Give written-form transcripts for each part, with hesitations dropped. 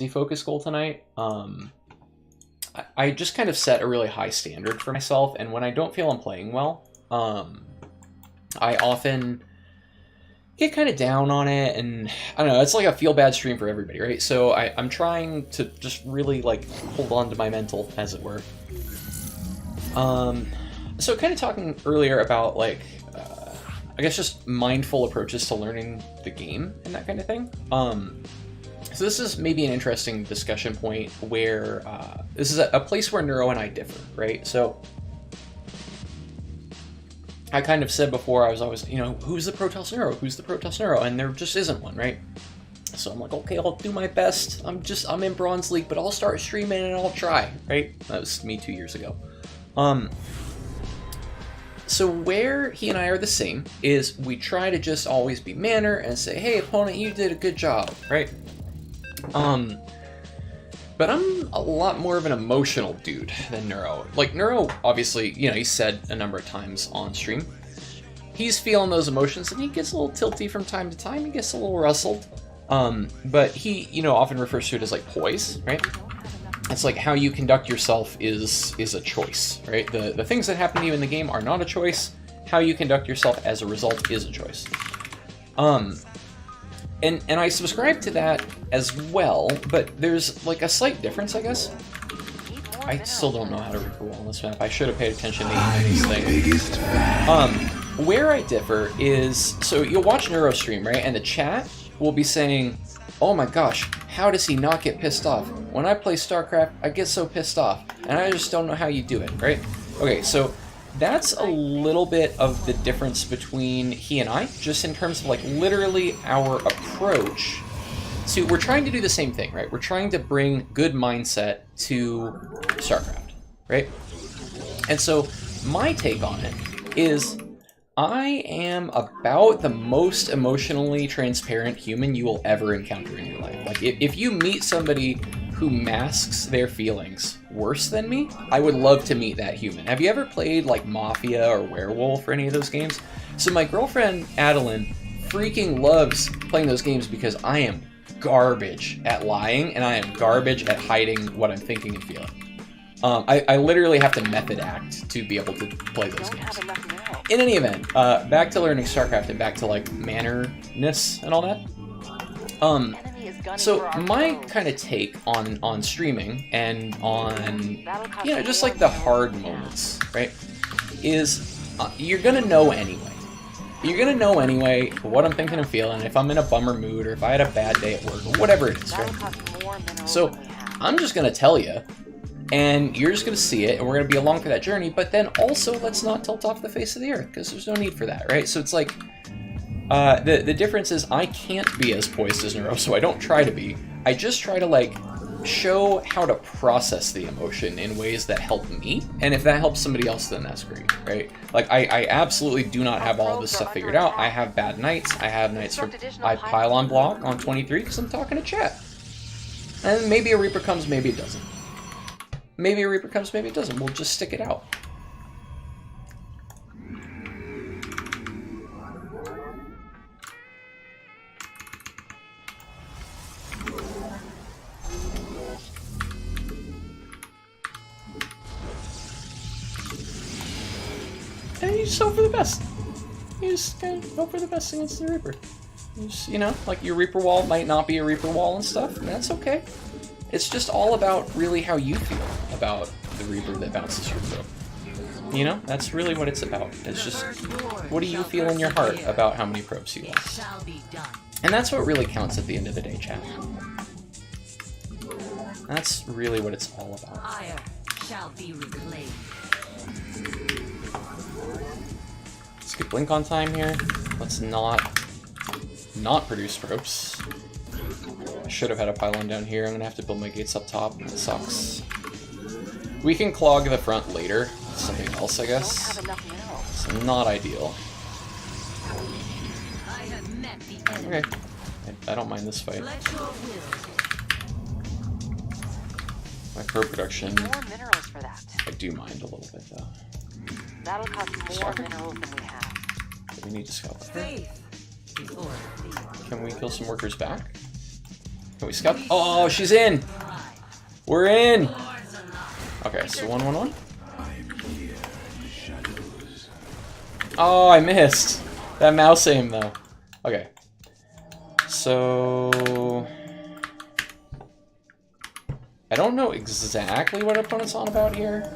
focus goal tonight. I just kind of set a really high standard for myself, and when I don't feel I'm playing well, I often get kind of down on it, and I don't know, it's like a feel bad stream for everybody, right? So I'm trying to just really like hold on to my mental, as it were. So kind of talking earlier about like, I guess just mindful approaches to learning the game and that kind of thing. So this is maybe an interesting discussion point where this is a place where Neuro and I differ, right? So I kind of said before, I was always, you know, who's the Protoss Neuro? Who's the Protoss Neuro? And there just isn't one, right? So I'm like, okay, I'll do my best. I'm in Bronze League, but I'll start streaming and I'll try, right? That was me 2 years ago. So where he and I are the same is we try to just always be manner and say, hey, opponent, you did a good job, right? But I'm a lot more of an emotional dude than Neuro. Like, Neuro, obviously, you know, he said a number of times on stream, he's feeling those emotions, and he gets a little tilty from time to time, he gets a little rustled. But he, you know, often refers to it as, like, poise, right? It's like how you conduct yourself is a choice, right? The things that happen to you in the game are not a choice. How you conduct yourself as a result is a choice. And I subscribe to that as well, but there's like a slight difference, I guess. I still don't know how to Reaper Wall on this map. I should have paid attention to these things. Where I differ is, so you'll watch Neuro stream, right? And the chat will be saying, oh my gosh, how does he not get pissed off? When I play StarCraft, I get so pissed off, and I just don't know how you do it, right? Okay, so that's a little bit of the difference between he and I, just in terms of like literally our approach. So we're trying to do the same thing, right? We're trying to bring good mindset to StarCraft, right? And so my take on it is I am about the most emotionally transparent human you will ever encounter in your life. Like if you meet somebody who masks their feelings worse than me, I would love to meet that human. Have you ever played like Mafia or Werewolf or any of those games? So my girlfriend Adeline freaking loves playing those games because I am garbage at lying and I am garbage at hiding what I'm thinking and feeling. I literally have to method act to be able to play those games. In any event, back to learning StarCraft and back to like mannerness and all that. So my kind of take on streaming and on, you know, just like the hard moments, right, is you're gonna know anyway. You're gonna know anyway what I'm thinking and feeling, if I'm in a bummer mood, or if I had a bad day at work, or whatever it is, right? So I'm just gonna tell you, and you're just gonna see it, and we're gonna be along for that journey, but then also let's not tilt off the face of the earth, because there's no need for that, right? So it's like, the difference is I can't be as poised as Neuro, so I don't try to be. I just try to like show how to process the emotion in ways that help me, and if that helps somebody else, then that's great, right? Like I absolutely do not have all this stuff figured out. I have bad nights. I have nights where I pile on block on 23 because I'm talking to chat, and maybe a Reaper comes, maybe it doesn't. Maybe a Reaper comes, maybe it doesn't. We'll just stick it out. And you just hope for the best. You just kind of hope for the best against the Reaper. You just, you know, like your Reaper wall might not be a Reaper wall and stuff, and that's okay. It's just all about really how you feel about the Reaper that bounces your probe. You know, that's really what it's about. It's just, what do you feel in your heart about how many probes you lost? And that's what really counts at the end of the day, chat. That's really what it's all about. Fire shall be reclaimed. Let's get blink on time here. Let's not produce probes. I should have had a pylon down here. I'm gonna have to build my gates up top. That sucks. We can clog the front later. Something else, I guess. It's not ideal. Okay. I don't mind this fight. My probe production, I do mind a little bit though. That'll cost more minerals than we have. We need to scout that. Can we kill some workers back? Can we scout? Oh, she's in! We're in! Okay, so 1-1-1. Oh, I missed! That mouse aim, though. Okay. So... I don't know exactly what opponent's on about here.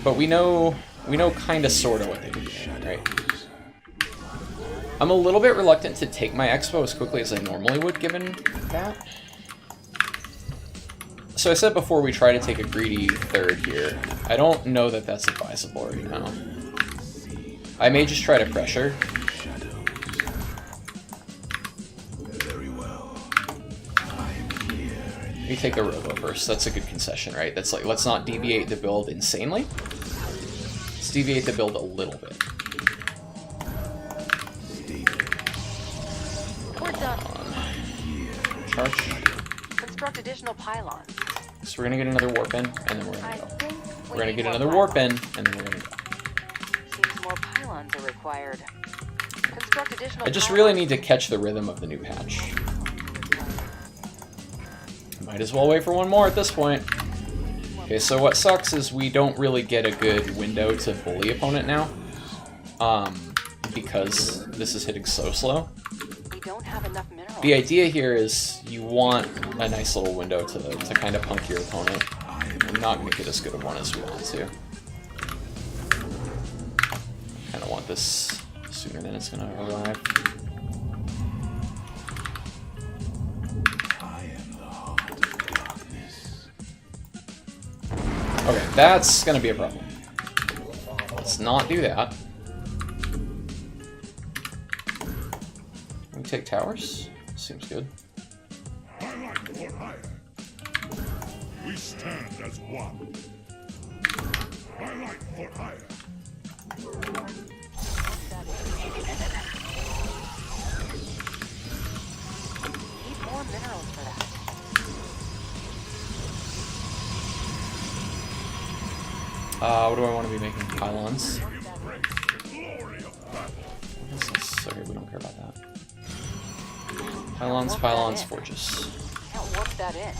But we know kinda sorta what they can do, right? I'm a little bit reluctant to take my expo as quickly as I normally would, given that. So I said before we try to take a greedy third here. I don't know that that's advisable right now. I may just try to pressure. We take a robo first. That's a good concession, right? That's like, let's not deviate the build insanely. Let's deviate the build a little bit. We're done. Charge. Construct additional pylons. So we're gonna get another warp in, and then we're gonna I go. think We're gonna get another warp in, and then we're gonna go. Seems more pylons are required. Construct additional I just pylons. really need to catch the rhythm of the new patch. Might as well wait for one more at this point. Okay, so what sucks is we don't really get a good window to bully opponent now. Because this is hitting so slow. We don't have enough minerals. The idea here is you want a nice little window to kind of punk your opponent. We're not going to get as good a one as we want to. Kind of want this sooner than it's going to arrive. Okay, that's going to be a problem. Let's not do that. We take towers? Seems good. We stand as one. My light for hire. Need more minerals for that. What do I want to be making? Pylons? Okay, we don't care about that. Pylons, pylons, forges. Can't warp that in.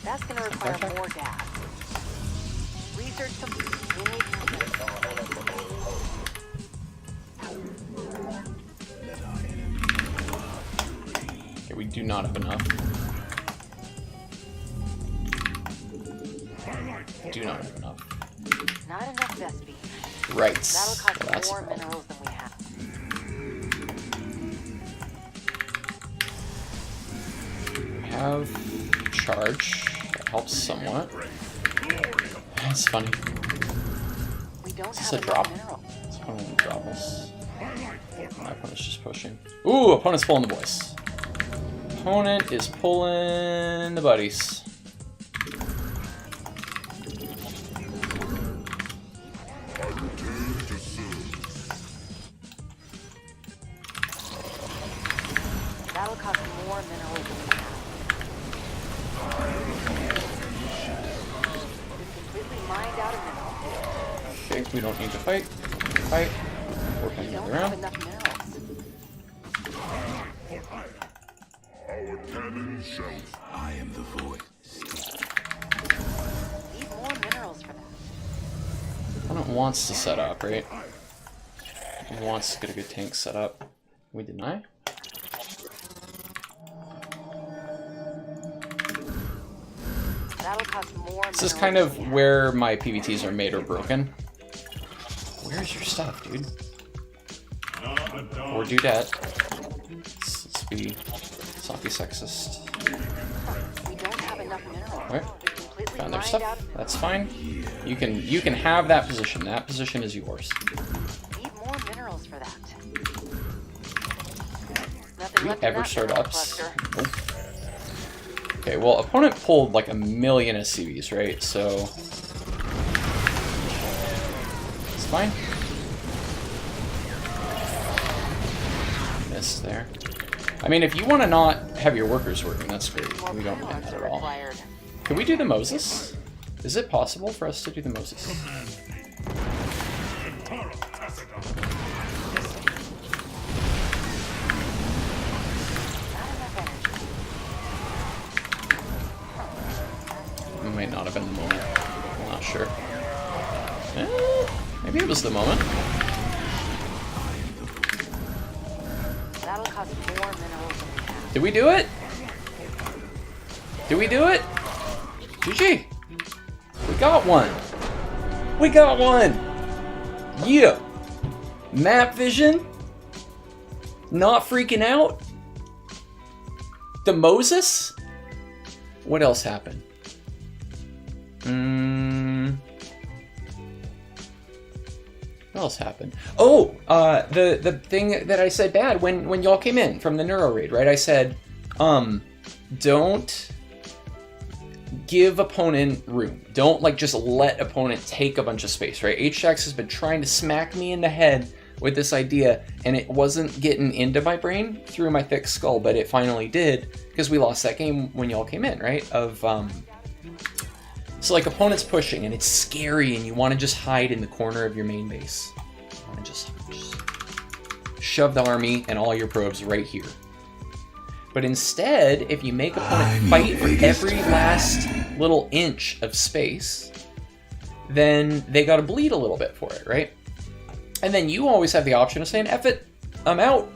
That's gonna require Okay. more gas. Research some. We need Okay, we do not have enough. Do not have enough. not enough Vespi. Right. That'll Well, cost that's more a problem. minerals than we have. We have charge. That helps somewhat. That's funny. We don't Is this have a enough drop? minerals. It's one of the drop-us. My opponent's just pushing. Ooh, opponent's pulling the boys. Opponent is pulling the buddies. That'll cost more minerals than we have. It's completely mined out of minerals. Okay, we don't need to fight. Fight. Work on We the don't other have round. enough minerals. Our cannon shall. I am the voice. Need more minerals for that. Opponent wants to set up, right? He wants to get a good tank set up. We deny? That'll cost more This is minerals kind than of we have. where my PvTs are made or broken. Where's your stuff, dude? Or dudette. Let's be sexist. We don't have enough minerals. Alright. It's completely Found their mined stuff. out of minerals. That's fine. You can have that position. That position is yours. Need more minerals for that. Do Nothing we left in ever that start mineral ups? cluster. Nope. Okay, well, opponent pulled like 1,000,000 SCVs, right? So it's fine. Missed there. I mean, if you want to not have your workers working, that's great. More We don't mind pylons that are at all. required. Can we do the Moses? Is it possible for us to do the Moses? Not not have been the moment. I'm not sure. Maybe it was the moment. That'll cost more minerals than we have. Did we do it? Did we do it? GG. We got one. We got one. Yeah. Map vision. Not freaking out. The Moses? What else happened? What else happened? Oh, the thing that I said bad when y'all came in from the Neuro raid, right? I said, don't give opponent room. Don't like just let opponent take a bunch of space, right? HJax has been trying to smack me in the head with this idea, and it wasn't getting into my brain through my thick skull, but it finally did because we lost that game when y'all came in, right? So like opponent's pushing and it's scary and you want to just hide in the corner of your main base. You want to just shove the army and all your probes right here. But instead, if you make opponent fight for every last little inch of space, then they got to bleed a little bit for it, right? And then you always have the option of saying, F it, I'm out.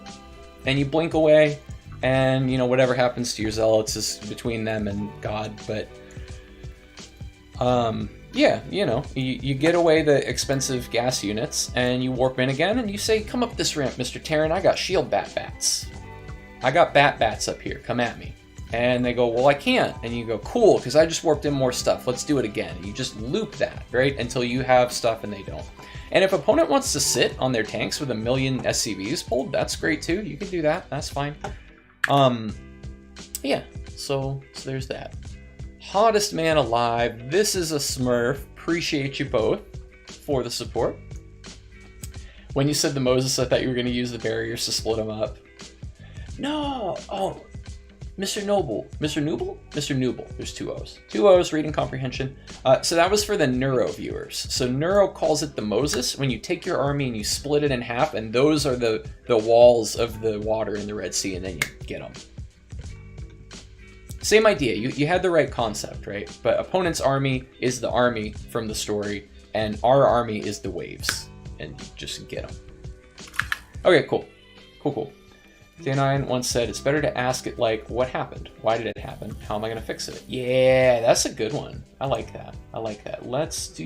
And you blink away, and, you know, whatever happens to your zealots is between them and God. But, yeah, you know, you get away the expensive gas units, and you warp in again, and you say, come up this ramp, Mr. Terran, I got shield bats. I got bats up here, come at me. And they go, well, I can't. And you go, cool, because I just warped in more stuff. Let's do it again. And you just loop that, right? Until you have stuff and they don't. And if opponent wants to sit on their tanks with 1 million SCVs pulled, that's great too. You can do that. That's fine. Yeah, so there's that. Hottest man alive. This is a Smurf. Appreciate you both for the support. When you said the Moses, I thought you were going to use the barriers to split them up. No! Oh, Mr. Noble. Mr. Nooble? Mr. Nooble. There's 2 O's. 2 O's, reading comprehension. So that was for the Neuro viewers. So Neuro calls it the Moses when you take your army and you split it in half, and those are the walls of the water in the Red Sea, and then you get them. Same idea. You had the right concept, right? But opponent's army is the army from the story, and our army is the waves, and you just get them. Okay, cool. Cool. Day9 once said, it's better to ask it like, what happened? Why did it happen? How am I going to fix it? Yeah, that's a good one. I like that. Let's do